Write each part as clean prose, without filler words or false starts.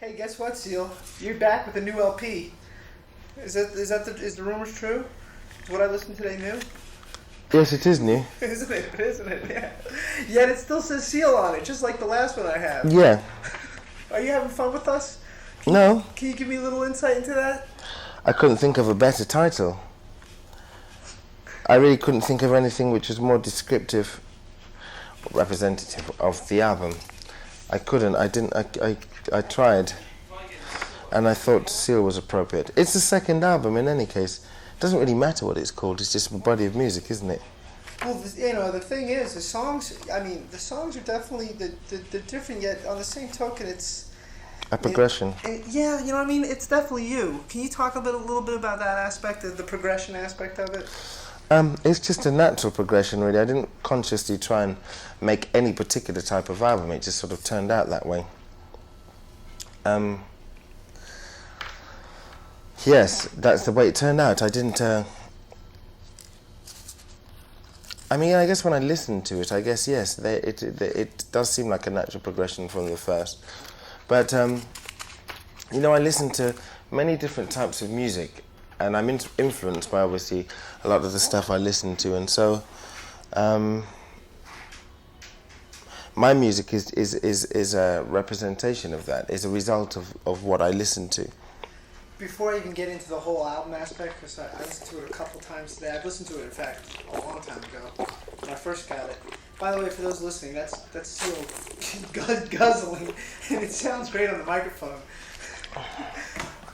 Hey, guess what, Seal? You're back with a new LP. Is the rumors true? Is what I listened today new? Yes, it is new. Isn't it? Isn't it? Yeah. Yet it still says Seal on it, just like the last one I have. Yeah. Are you having fun with us? No. Can you give me a little insight into that? I couldn't think of a better title. I really couldn't think of anything which was more descriptive, representative of the album. I couldn't. I didn't. I tried, and I thought Seal was appropriate. It's the second album in any case. It doesn't really matter what it's called. It's just a body of music, isn't it? Well, the thing is, the songs. I mean, the songs are definitely the different. Yet on the same token, it's a progression. Yeah, you know what I mean. It's definitely you. Can you talk a little bit about that aspect of the progression aspect of it? It's just a natural progression, really. I didn't consciously try and make any particular type of album. It just sort of turned out that way. Yes, that's the way it turned out. I didn't... I mean, I guess when I listened to it, I guess, yes, it does seem like a natural progression from the first. But, you know, I listen to many different types of music, and I'm influenced by, obviously, a lot of the stuff I listen to, and so my music is a representation of that, is a result of what I listen to. Before I even get into the whole album aspect, because I listened to it a couple times today. I've listened to it, in fact, a long time ago, when I first got it. By the way, for those listening, that's Seal guzzling, and it sounds great on the microphone.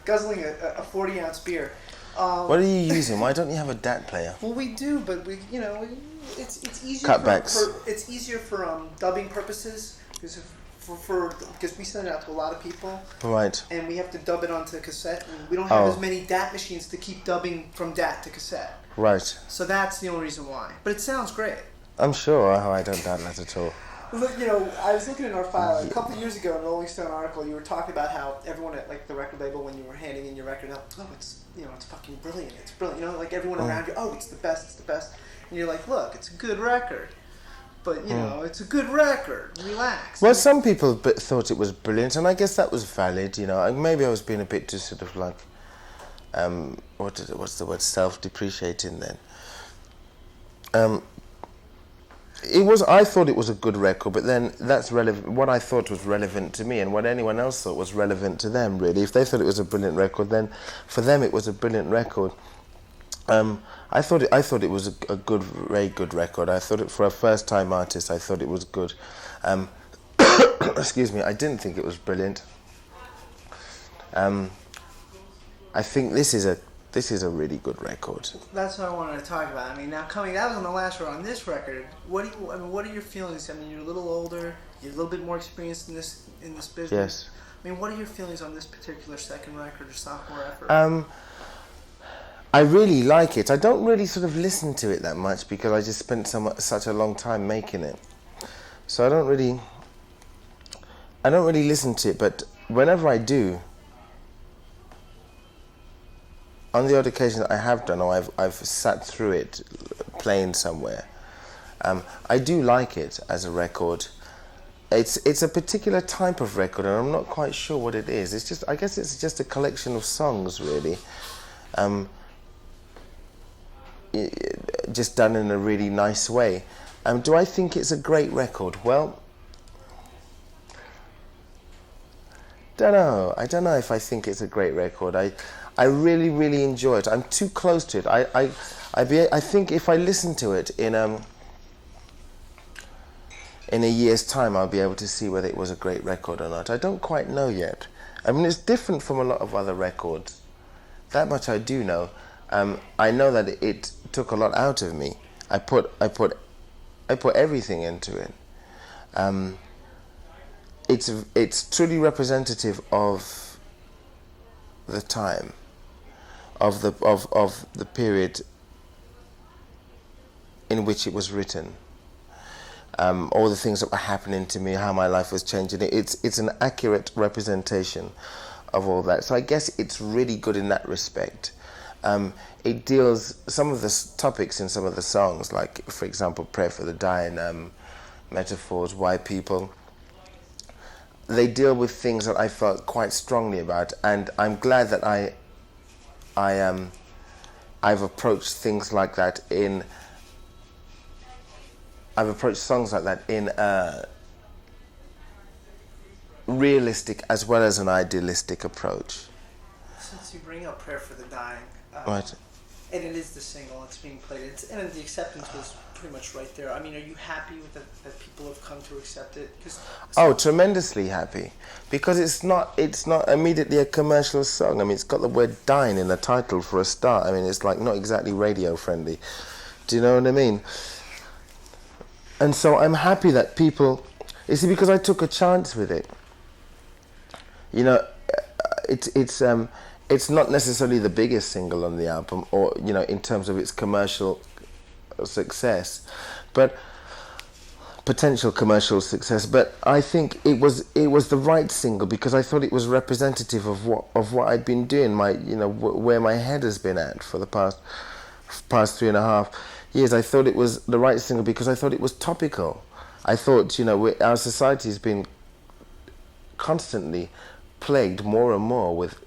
Guzzling a 40-ounce beer. What are you using? Why don't you have a DAT player? Well, we do, but it's easier. Cutbacks. It's easier for dubbing purposes because we send it out to a lot of people. Right. And we have to dub it onto cassette, and we don't have as many DAT machines to keep dubbing from DAT to cassette. Right. So that's the only reason why. But it sounds great. I'm sure. I don't doubt that at all. Look, I was looking in our file a couple of years ago in a Rolling Stone article. You were talking about how everyone at the record label, when you were handing in your record, it's fucking brilliant. It's brilliant. Like everyone around you, it's the best. It's the best. And you're like, look, it's a good record. But, it's a good record. Relax. Well, some people thought it was brilliant, and I guess that was valid, Maybe I was being a bit too sort of like, what's the word, self-depreciating then. I thought it was a good record, but then that's relevant. What I thought was relevant to me, and what anyone else thought was relevant to them, really. If they thought it was a brilliant record, then for them it was a brilliant record. I thought it was a very good record. I thought it, for a first-time artist, I thought it was good. Excuse me. I didn't think it was brilliant. I think this is a really good record. That's what I wanted to talk about. I mean, that was on the last record. On this record, what are your feelings? I mean, you're a little older. You're a little bit more experienced in this business. Yes. I mean, what are your feelings on this particular second record or sophomore effort? I really like it. I don't really sort of listen to it that much because I just spent such a long time making it. So I don't really listen to it, but whenever I do, on the odd occasion that I have done, or I've sat through it playing somewhere, I do like it as a record. It's a particular type of record, and I'm not quite sure what it is. I guess it's just a collection of songs, really. Just done in a really nice way. Do I think it's a great record? Well, I don't know if I think it's a great record. I really, really enjoy it. I'm too close to it. I think if I listen to it in a year's time, I'll be able to see whether it was a great record or not. I don't quite know yet. I mean, it's different from a lot of other records. That much I do know. I know that it took a lot out of me. I put everything into it. It's truly representative of the time, of the period in which it was written. All the things that were happening to me, how my life was changing. It's an accurate representation of all that. So I guess it's really good in that respect. It deals some of the topics in some of the songs, like, for example, Prayer for the Dying, Metaphors, Why People. they deal with things that I felt quite strongly about, and I'm glad that I've approached things like that in. I've approached songs like that in a realistic as well as an idealistic approach. Since you bring up "Prayer for the Dying," Right. and it is the single that's being played, and the acceptance was pretty much right there. I mean, are you happy with that people have come to accept it? Oh, tremendously happy, because it's not immediately a commercial song. I mean, it's got the word "dying" in the title for a start. I mean, it's like not exactly radio friendly. Do you know what I mean? And so I'm happy that people, you see, because I took a chance with it. You know, it's not necessarily the biggest single on the album, or you know, in terms of its commercial success, but potential commercial success. But I think it was the right single, because I thought it was representative of what I'd been doing, where my head has been at for the past 3.5 years. I thought it was the right single because I thought it was topical. I thought, our society has been constantly plagued more and more with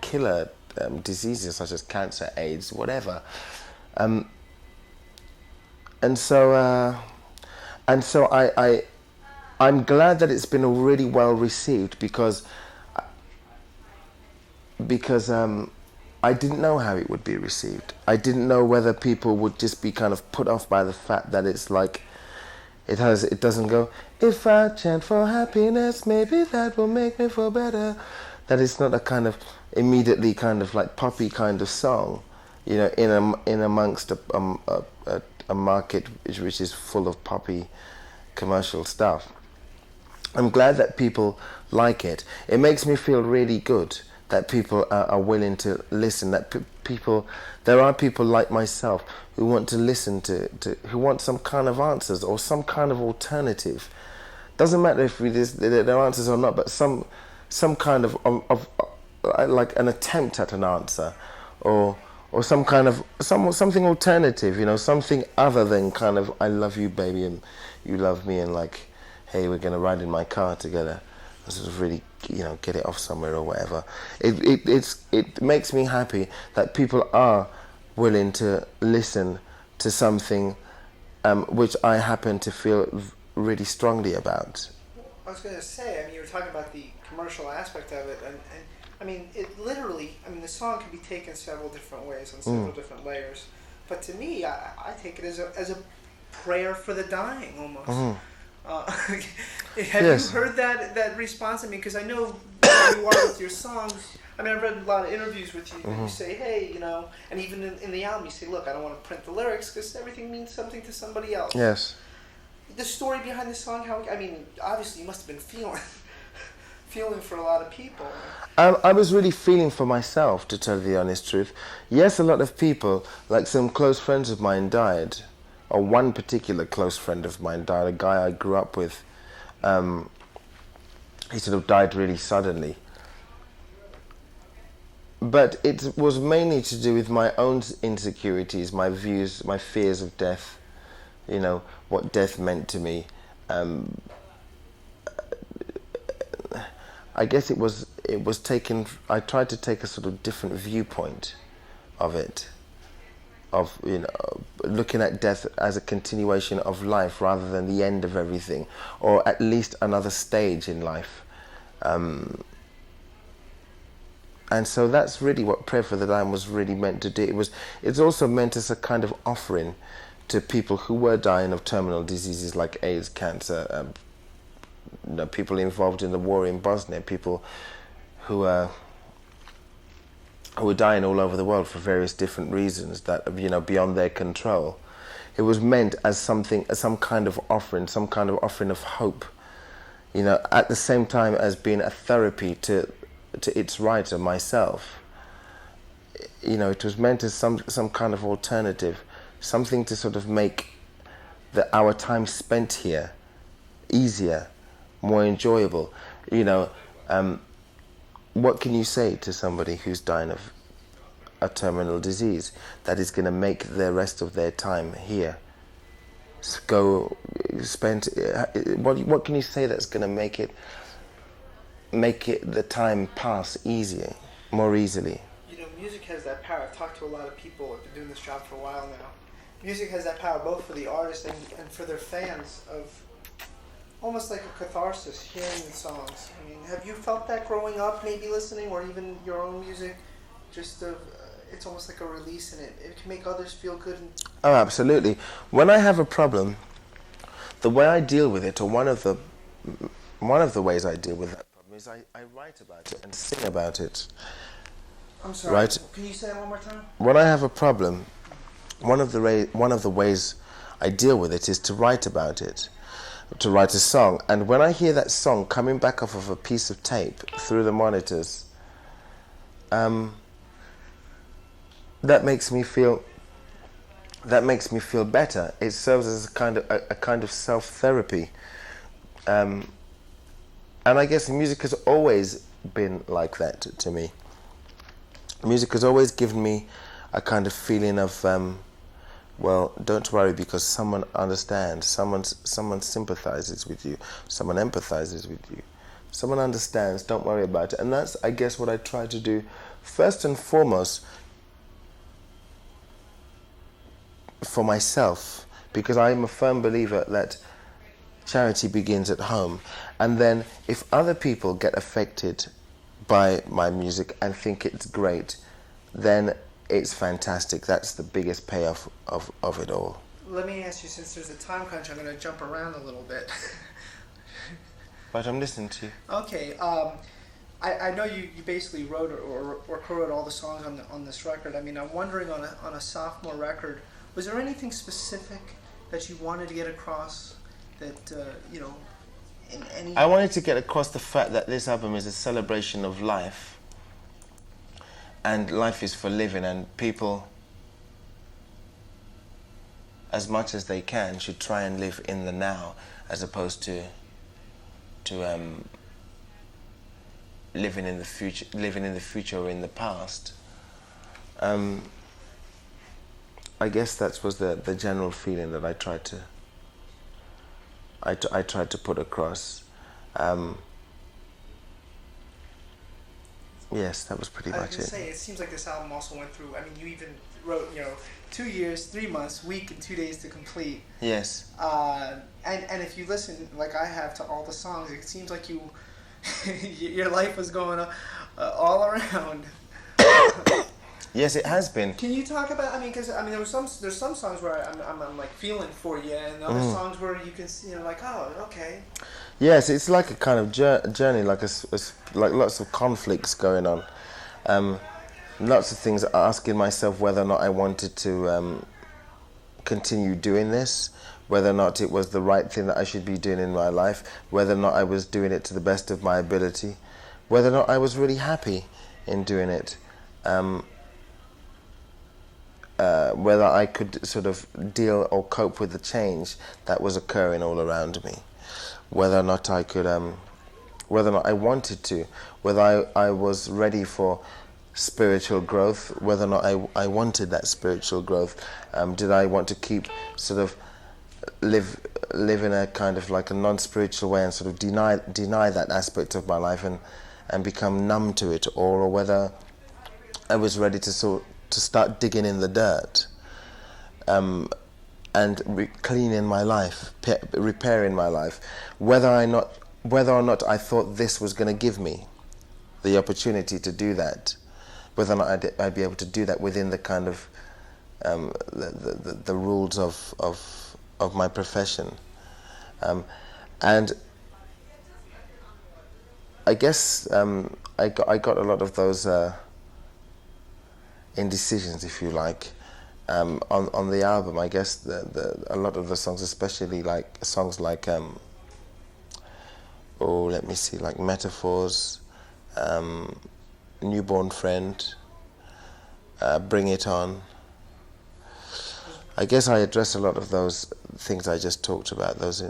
killer diseases such as cancer, AIDS, whatever, and so I'm glad that it's been really well received, because I didn't know how it would be received. I didn't know whether people would just be kind of put off by the fact that it's like it doesn't go, if I chant for happiness, maybe that will make me feel better. That it's not a kind of immediately kind of like poppy kind of song, in amongst a market which is full of poppy commercial stuff. I'm glad that people like it. It makes me feel really good that people are willing to listen, that there are people like myself who want to listen to who want some kind of answers or some kind of alternative. Doesn't matter if they're answers or not, but some kind of like an attempt at an answer, or some kind of something alternative, something other than kind of I love you baby and you love me, and like, hey, we're gonna ride in my car together, and sort of really get it off somewhere or whatever. It makes me happy that people are willing to listen to something which I happen to feel really strongly about. I was going to say, you were talking about the commercial aspect of it, and I mean, it literally, the song can be taken several different ways on several different layers, but to me, I take it as a prayer for the dying, almost. Have you heard that response? Because I know where you are with your songs. I've read a lot of interviews with you, and you say, hey, and even in the album, you say, look, I don't want to print the lyrics because everything means something to somebody else. Yes. The story behind the song, obviously you must have been feeling for a lot of people. I was really feeling for myself, to tell the honest truth. Yes, a lot of people, like some close friends of mine died, or one particular close friend of mine died, a guy I grew up with. He sort of died really suddenly. But it was mainly to do with my own insecurities, my views, my fears of death, what death meant to me. I guess it was taken, I tried to take a sort of different viewpoint of it, of looking at death as a continuation of life rather than the end of everything, or at least another stage in life. And so that's really what Prayer for the Dying was really meant to do. It's also meant as a kind of offering to people who were dying of terminal diseases like AIDS, cancer, people involved in the war in Bosnia, people who were dying all over the world for various different reasons that beyond their control. It was meant as some kind of offering, of hope, at the same time as being a therapy to its writer, myself. It was meant as some kind of alternative, something to sort of make our time spent here easier, more enjoyable. What can you say to somebody who's dying of a terminal disease that is going to make the rest of their time here go spend. What can you say that's going to make it the time pass easier, more easily? You know, music has that power. I've talked to a lot of people who've been doing this job for a while now. Music has that power both for the artist and for their fans of almost like a catharsis, hearing the songs. I mean, have you felt that growing up, maybe listening, or even your own music? Just it's almost like a release, and it can make others feel good. Oh, absolutely. When I have a problem, the way I deal with it, or one of the ways I deal with that problem is I write about it and sing about it. I'm sorry. Right? Can you say that one more time? When I have a problem, one of the ways I deal with it is to write about it, to write a song. And when I hear that song coming back off of a piece of tape through the monitors, that makes me feel better. It serves as a kind of self-therapy. And I guess music has always been like that to me. Music has always given me a kind of feeling of, well, don't worry, because someone understands, someone sympathizes with you, someone empathizes with you, someone understands, don't worry about it. And that's, I guess, what I try to do first and foremost for myself, because I am a firm believer that charity begins at home. And then if other people get affected by my music and think it's great, then it's fantastic. That's the biggest payoff of it all. Let me ask you, since there's a time crunch, I'm going to jump around a little bit. But I'm listening to you. Okay, I know you basically wrote or co-wrote all the songs on this record. I mean, I'm wondering on a sophomore record, was there anything specific that you wanted to get across that, in any... I wanted to get across the fact that this album is a celebration of life. And life is for living, and people, as much as they can, should try and live in the now, as opposed to living in the future or in the past. I guess that was the general feeling that I tried to put across. Yes, that was pretty much it. I was going to say, it seems like this album also went through, I mean, you even wrote, 2 years, 3 months, week and 2 days to complete. Yes. And if you listen, like I have, to all the songs, it seems like your life was going all around. Yes, it has been. Can you talk about? I mean, because there's some songs where I'm like feeling for you, and other songs where you can see, like, oh, okay. Yes, it's like a kind of journey, like like lots of conflicts going on, lots of things. Asking myself whether or not I wanted to continue doing this, whether or not it was the right thing that I should be doing in my life, whether or not I was doing it to the best of my ability, whether or not I was really happy in doing it. Whether I could sort of deal or cope with the change that was occurring all around me, whether or not I could, whether or not I wanted to, whether I was ready for spiritual growth, whether or not I wanted that spiritual growth. Did I want to keep sort of live in a kind of like a non-spiritual way and sort of deny that aspect of my life and become numb to it, or whether I was ready to start digging in the dirt and cleaning my life, repairing my life, whether or not I thought this was going to give me the opportunity to do that, whether or not I'd be able to do that within the kind of the rules of my profession, and I guess I got a lot of those indecisions, if you like, on the album. I guess a lot of the songs, especially like songs like like Metaphors, Newborn Friend, Bring It On. I guess I address a lot of those things I just talked about, those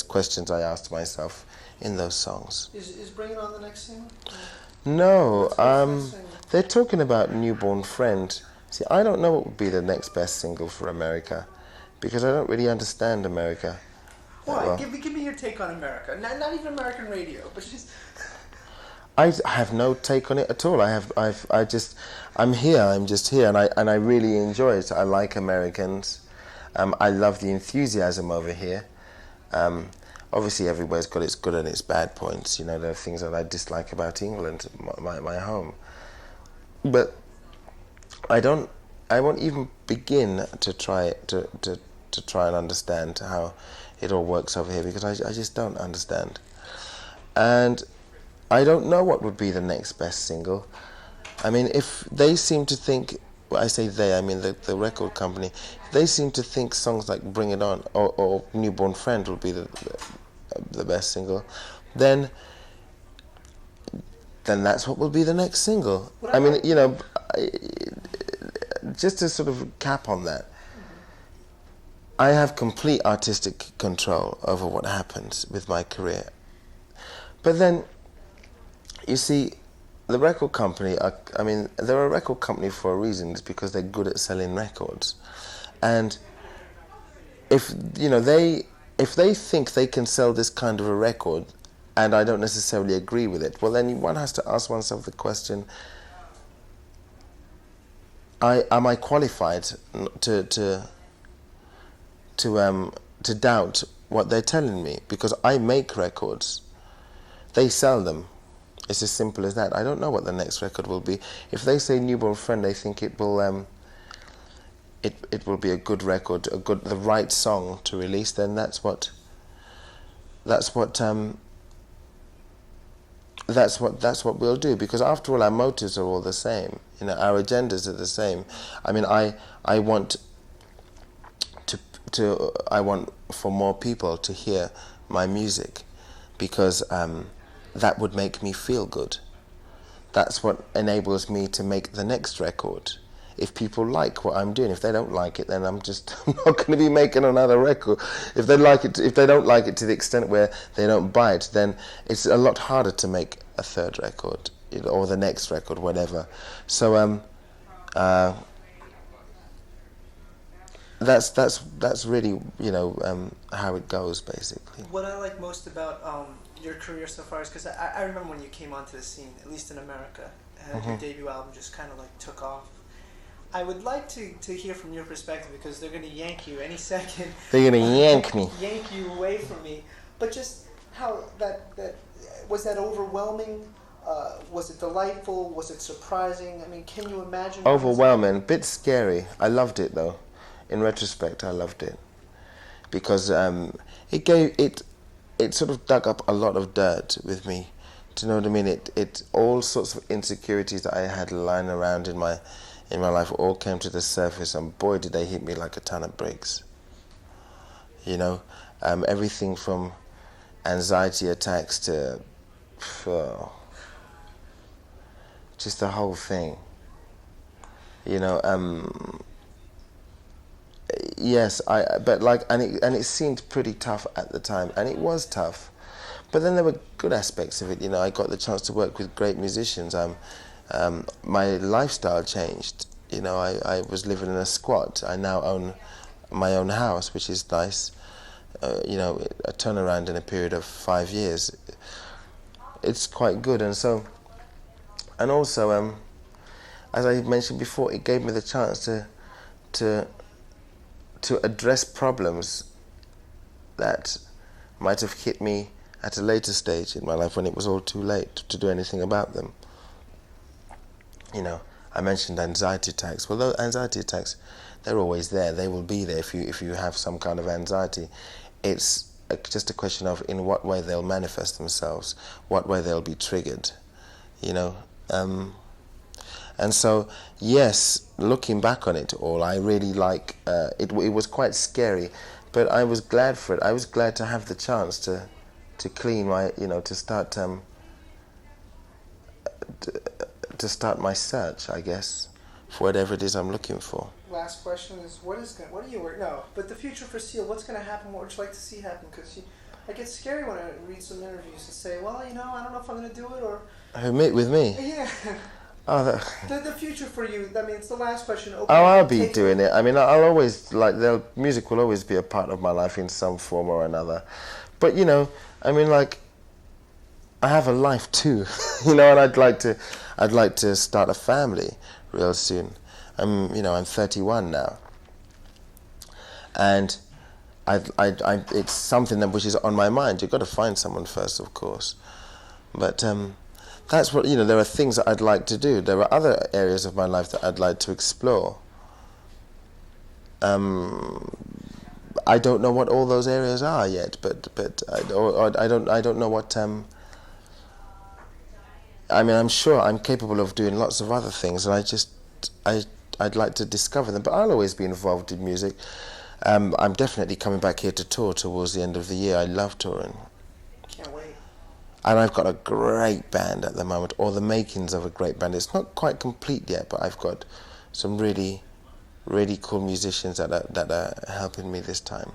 questions I asked myself in those songs. Is Bring It On the next single? No, they're talking about Newborn Friend. See, I don't know what would be the next best single for America, because I don't really understand America. Why? Well, Give me your take on America. Not even American radio, but just. I have no take on it at all. I'm here. I'm just here, and I really enjoy it. I like Americans. I love the enthusiasm over here. Obviously, everywhere's got its good and its bad points. You know, there are things that I dislike about England, my home. But I don't. I won't even begin to try to try and understand how it all works over here, because I just don't understand. And I don't know what would be the next best single. I mean, if they seem to think, well, I say they, I mean the record company, if they seem to think songs like Bring It On or Newborn Friend will be the best single, then that's what will be the next single. I mean, you know, just to sort of cap on that, I have complete artistic control over what happens with my career. But then, you see, the record company, they're a record company for a reason. It's because they're good at selling records. And if, you know, if they think they can sell this kind of a record, and I don't necessarily agree with it, well then one has to ask oneself the question, am I qualified to doubt what they're telling me? Because I make records, they sell them. It's as simple as that. I don't know what the next record will be. If they say Newborn Friend, they think it will it will be a good record, the right song to release. Then that's what we'll do. Because after all, our motives are all the same. You know, our agendas are the same. I mean, I want I want for more people to hear my music, because that would make me feel good. That's what enables me to make the next record. If people like what I'm doing, if they don't like it, then I'm not going to be making another record. If they don't like it to the extent where they don't buy it, then it's a lot harder to make a third record, you know, or the next record, whatever. So that's really, you know, how it goes, basically. What I like most about your career so far is because I remember when you came onto the scene, at least in America, and your debut album just kind of like took off. I would like to hear from your perspective, because they're going to yank you any second. They're going to yank me. Yank you away from me. But just how that was that overwhelming? Was it delightful? Was it surprising? I mean, can you imagine? Overwhelming, a bit scary. I loved it though. In retrospect, I loved it, because it sort of dug up a lot of dirt with me. Do you know what I mean? It all sorts of insecurities that I had lying around in my life all came to the surface, and boy, did they hit me like a ton of bricks. You know, everything from anxiety attacks to just the whole thing. You know, yes, and it seemed pretty tough at the time, and it was tough. But then there were good aspects of it. You know, I got the chance to work with great musicians. My lifestyle changed. You know, I was living in a squat. I now own my own house, which is nice. You know, a turnaround in a period of 5 years. It's quite good, and also, as I mentioned before, it gave me the chance to address problems that might have hit me at a later stage in my life, when it was all too late to do anything about them. You know, I mentioned anxiety attacks. Well, those anxiety attacks, they're always there. They will be there if you have some kind of anxiety. It's just a question of in what way they'll manifest themselves, what way they'll be triggered, you know. And so, yes, looking back on it all, I really like it. It was quite scary, but I was glad for it. I was glad to have the chance to clean my, you know, to start my search, I guess, for whatever it is I'm looking for. Last question is, what are you working? No, but the future for Seal. What's going to happen? What would you like to see happen? Because I get scary when I read some interviews and say, well, you know, I don't know if I'm going to do it or. With me? Yeah. Oh, The future for you. I mean, it's the last question. oh, I'll be doing it. I mean, I'll always music will always be a part of my life in some form or another. But you know, I mean, like, I have a life too, you know, and I'd like to start a family real soon. I'm 31 now, and it's something which is on my mind. You've got to find someone first, of course, but that's what, you know. There are things that I'd like to do. There are other areas of my life that I'd like to explore. I don't know what all those areas are yet, but I don't know what. I mean, I'm sure I'm capable of doing lots of other things, and I'd like to discover them. But I'll always be involved in music. I'm definitely coming back here to tour towards the end of the year. I love touring. Can't wait. And I've got a great band at the moment, or the makings of a great band. It's not quite complete yet, but I've got some really, really cool musicians that are helping me this time.